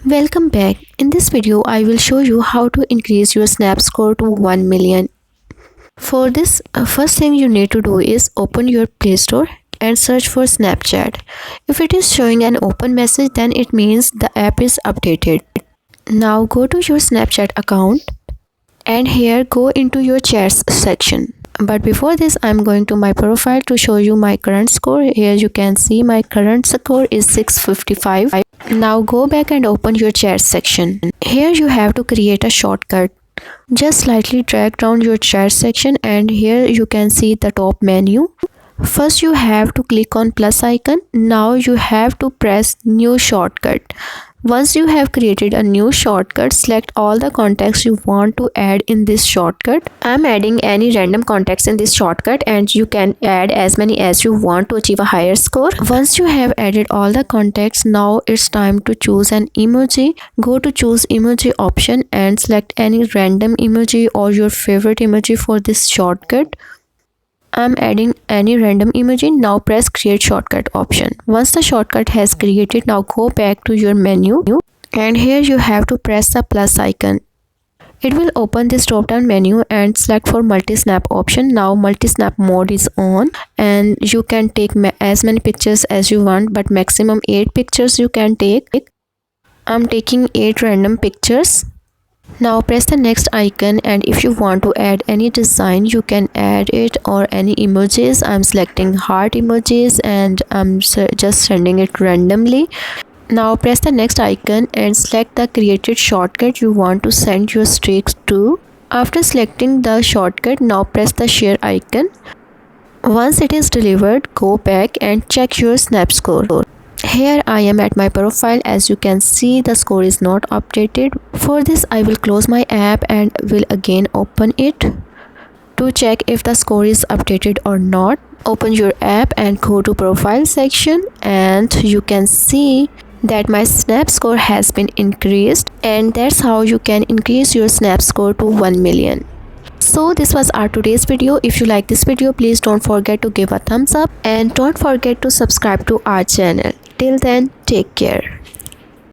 Welcome back. In this video, I will show you how to increase your Snap score to 1 million. For this, first thing you need to do is open your Play Store and search for Snapchat. If it is showing an open message, then it means the app is updated. Now go to your Snapchat account and here go into your chats section. But before this, I'm going to my profile to show you my current score. Here you can see my current score is 655. Now go back and open your chat section. Here you have to create a shortcut. Just slightly drag down your chat section and here you can see the top menu. First you have to click on plus icon. Now you have to press new shortcut. Once you have created a new shortcut, select all the contacts you want to add in this shortcut. I'm adding any random contacts in this shortcut and you can add as many as you want to achieve a higher score. Once you have added all the contacts, now it's time to choose an emoji. Go to choose emoji option and select any random emoji or your favorite emoji for this shortcut. I'm adding any random emoji. Now press create shortcut option. Once the shortcut has created, now go back to your menu and here you have to press the plus icon. It will open this drop down menu and select for multi-snap option. Now multi-snap mode is on and you can take as many pictures as you want, but maximum 8 pictures you can take. I'm taking 8 random pictures. Now press the next icon and if you want to add any design you can add it or any emojis. I'm selecting heart emojis and I'm just sending it randomly. Now press the next icon and select the created shortcut you want to send your streaks to. After selecting the shortcut, now press the share icon. Once it is delivered, go back and check your Snap score. Here I am at my profile. As you can see, the score is not updated. For this I will close my app and will again open it to check if the score is updated or not. Open your app and go to profile section and you can see that my Snap score has been increased, and that's how you can increase your Snap score to 1 million. So this was our today's video. If you like this video, please don't forget to give a thumbs up and don't forget to subscribe to our channel. Till then, take care.